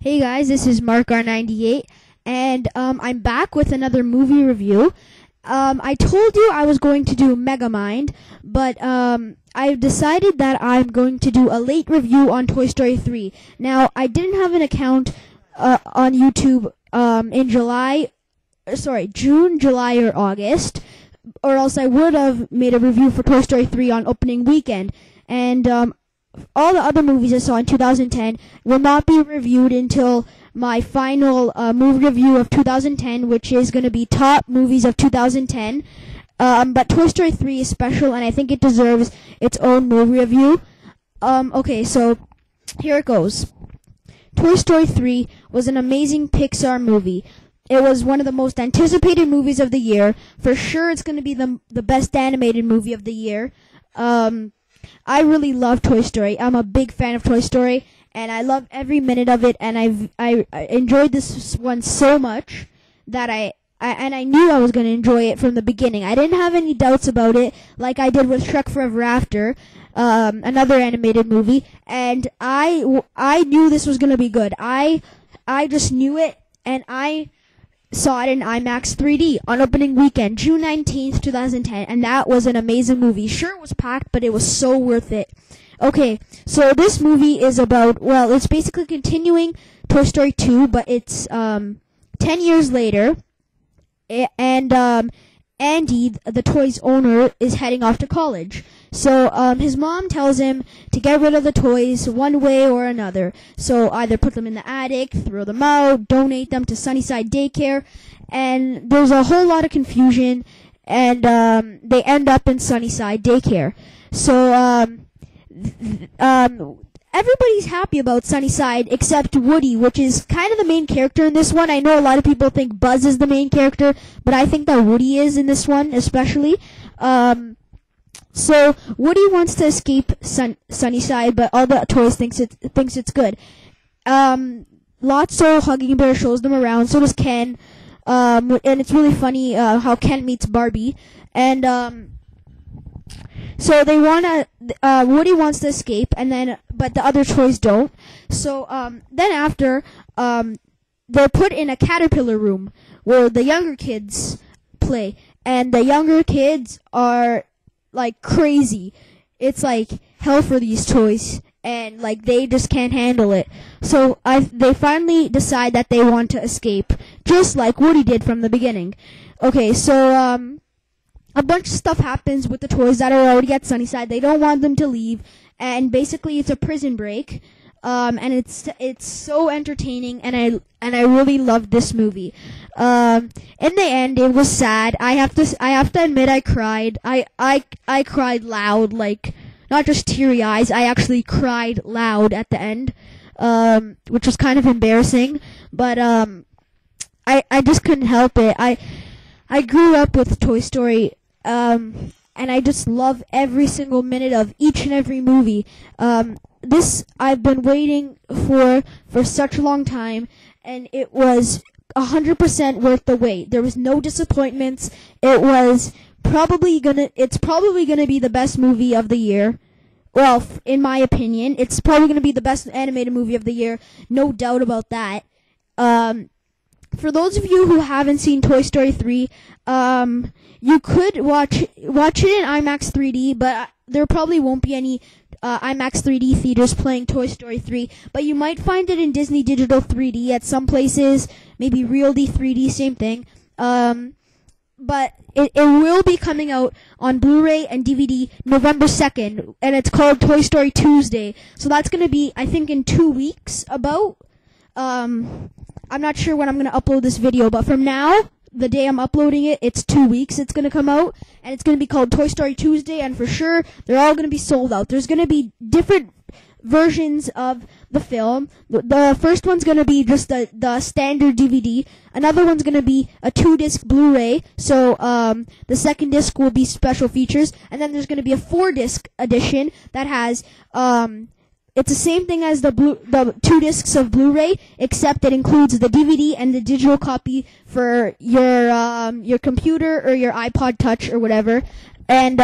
Hey guys, this is Mark R98, and I'm back with another movie review. I told you I was going to do Megamind, but I've decided that I'm going to do a late review on Toy Story 3. Now, I didn't have an account on YouTube in June, July, or August, or else I would have made a review for Toy Story 3 on opening weekend. And all the other movies I saw in 2010 will not be reviewed until my final movie review of 2010, which is going to be top movies of 2010. But Toy Story 3 is special, and I think it deserves its own movie review. Okay, so here it goes. Toy Story 3 was an amazing Pixar movie. It was one of the most anticipated movies of the year. For sure, it's going to be the best animated movie of the year. I really love Toy Story. I'm a big fan of Toy Story, and I love every minute of it. And I enjoyed this one so much that I knew I was going to enjoy it from the beginning. I didn't have any doubts about it, like I did with Shrek Forever After, another animated movie. And I knew this was going to be good. I just knew it, and I saw it in IMAX 3D on opening weekend, June 19th, 2010, and that was an amazing movie. Sure, it was packed, but it was so worth it. Okay, so this movie is about, well, it's basically continuing Toy Story 2, but it's 10 years later, and Andy, the toy's owner, is heading off to college. So his mom tells him to get rid of the toys one way or another. So either put them in the attic, throw them out, donate them to Sunnyside Daycare. And there's a whole lot of confusion, and they end up in Sunnyside Daycare. So everybody's happy about Sunnyside except Woody, which is kind of the main character in this one. I know a lot of people think Buzz is the main character, but I think that Woody is in this one especially. So Woody wants to escape Sunnyside, but all the toys thinks it's good. Lotso Hugging Bear shows them around. So does Ken, and it's really funny how Ken meets Barbie. And so they Woody wants to escape, but the other toys don't. So then after, they're put in a caterpillar room where the younger kids play, and the younger kids are like crazy. It's like hell for these toys, and like they just can't handle it. So they finally decide that they want to escape, just like Woody did from the beginning. Okay, so a bunch of stuff happens with the toys that are already at Sunnyside. They don't want them to leave, and basically it's a prison break. And it's so entertaining, and I really loved this movie. In the end, it was sad. I have to admit, I cried. I cried loud, like not just teary eyes. I actually cried loud at the end, which was kind of embarrassing. But I just couldn't help it. I grew up with Toy Story, and I just love every single minute of each and every movie. This I've been waiting for such a long time, and it was 100% worth the wait. There was no disappointments. It's probably gonna be the best movie of the year. Well, in my opinion, it's probably gonna be the best animated movie of the year. No doubt about that. For those of you who haven't seen Toy Story 3, you could watch it in IMAX 3D, but there probably won't be any IMAX 3D theaters playing Toy Story 3, but you might find it in Disney Digital 3D at some places, maybe Realty 3D, same thing. But it will be coming out on Blu-ray and DVD November 2nd, and it's called Toy Story Tuesday. So that's going to be, I think, in 2 weeks about. I'm not sure when I'm going to upload this video, but from now, the day I'm uploading it, it's 2 weeks it's going to come out, and it's going to be called Toy Story Tuesday, and for sure, they're all going to be sold out. There's going to be different versions of the film. The first one's going to be just the standard DVD. Another one's going to be a 2-disc Blu-ray, so the second disc will be special features, and then there's going to be a 4-disc edition that has it's the same thing as the 2 discs of Blu-ray, except it includes the DVD and the digital copy for your computer or your iPod Touch or whatever. And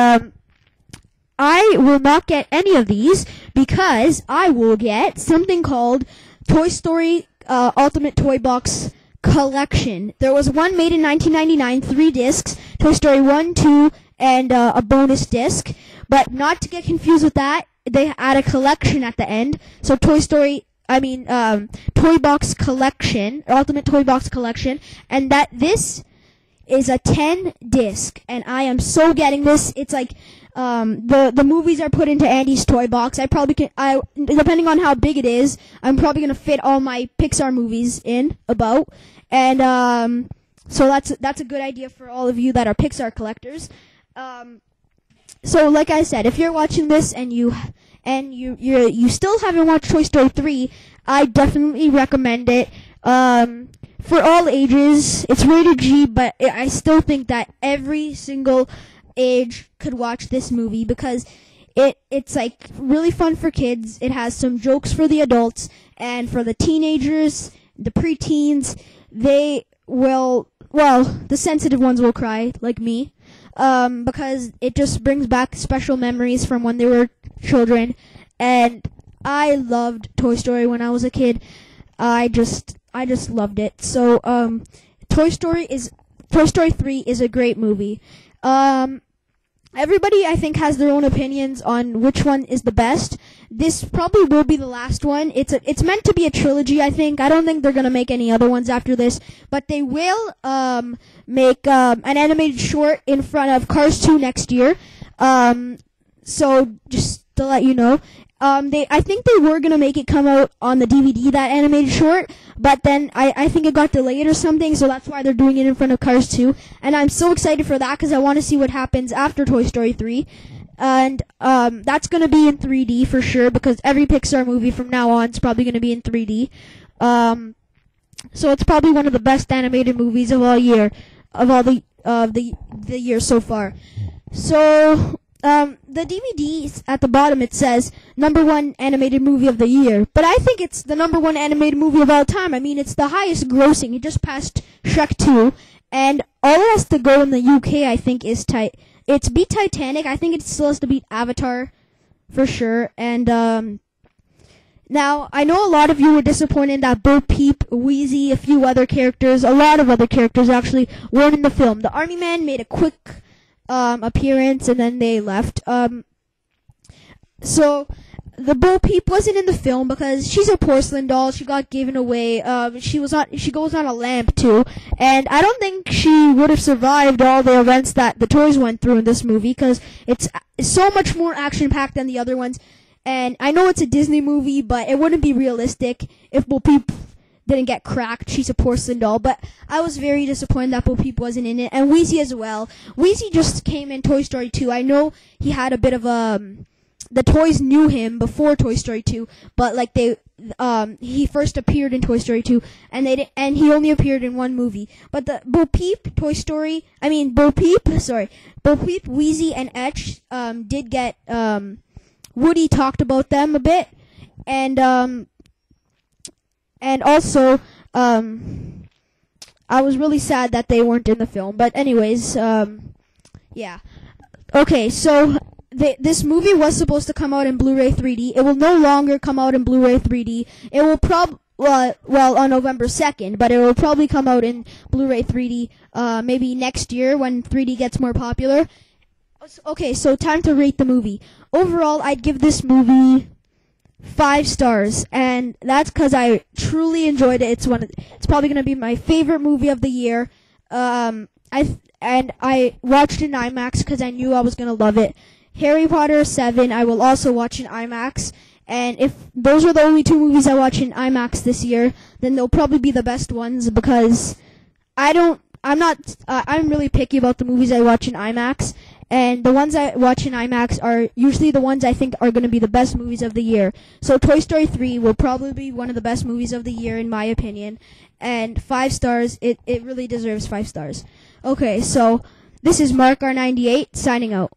I will not get any of these because I will get something called Toy Story Ultimate Toy Box Collection. There was one made in 1999, 3 discs, Toy Story 1, 2, and a bonus disc. But not to get confused with that, they add a collection at the end. So Toy Box Collection, Ultimate Toy Box Collection, and this is a 10 disc, and I am so getting this. It's like the movies are put into Andy's toy box. I probably can, depending on how big it is, I'm probably gonna fit all my Pixar movies in about, and so that's a good idea for all of you that are Pixar collectors. So like I said, if you're watching this and you still haven't watched Toy Story 3, I definitely recommend it. For all ages, it's rated G, but I still think that every single age could watch this movie because it's like really fun for kids. It has some jokes for the adults, and for the teenagers, the preteens, the sensitive ones will cry, like me, because it just brings back special memories from when they were children. And I loved Toy Story when I was a kid. I just loved it. So Toy Story 3 is a great movie. Everybody, I think, has their own opinions on which one is the best. This probably will be the last one. It's meant to be a trilogy, I think. I don't think they're gonna make any other ones after this, but they will make an animated short in front of Cars 2 next year. So just to let you know. I think they were gonna make it come out on the DVD, that animated short, but then I think it got delayed or something, so that's why they're doing it in front of Cars 2. And I'm so excited for that because I want to see what happens after Toy Story 3. And that's gonna be in 3D for sure because every Pixar movie from now on is probably gonna be in 3D. So it's probably one of the best animated movies of all the year so far. So. The DVD, at the bottom, it says #1 animated movie of the year. But I think it's the #1 animated movie of all time. I mean, it's the highest grossing. It just passed Shrek 2. And all it has to go in the UK, I think, is it's beat Titanic. I think it still has to beat Avatar, for sure. And, now, I know a lot of you were disappointed that Bo Peep, Wheezy, a few other characters, a lot of other characters actually weren't in the film. The Army Man made a quick appearance and then they left. So the Bo Peep wasn't in the film because she's a porcelain doll. She got given away. She goes on a lamp too, and I don't think she would have survived all the events that the toys went through in this movie because it's so much more action packed than the other ones. And I know it's a Disney movie, but it wouldn't be realistic if Bo Peep didn't get cracked. She's a porcelain doll, but I was very disappointed that Bo Peep wasn't in it, and Wheezy as well. Wheezy just came in Toy Story 2. I know he had a bit of the toys knew him before Toy Story 2, but like he first appeared in Toy Story 2, and he only appeared in one movie. But the Bo Peep, Wheezy, and Etch did get Woody talked about them a bit, and also, I was really sad that they weren't in the film. But anyways, yeah. Okay, so this movie was supposed to come out in Blu-ray 3D. It will no longer come out in Blu-ray 3D. It will on November 2nd, but it will probably come out in Blu-ray 3D maybe next year when 3D gets more popular. Okay, so time to rate the movie. Overall, I'd give this movie 5 stars, and that's because I truly enjoyed it. It's probably gonna be my favorite movie of the year. I watched it in IMAX because I knew I was gonna love it. Harry Potter 7, I will also watch in IMAX. And if those are the only 2 movies I watch in IMAX this year, then they'll probably be the best ones because I'm really picky about the movies I watch in IMAX. And the ones I watch in IMAX are usually the ones I think are going to be the best movies of the year. So Toy Story 3 will probably be one of the best movies of the year in my opinion. And 5 stars, it really deserves 5 stars. Okay, so this is Mark R98 signing out.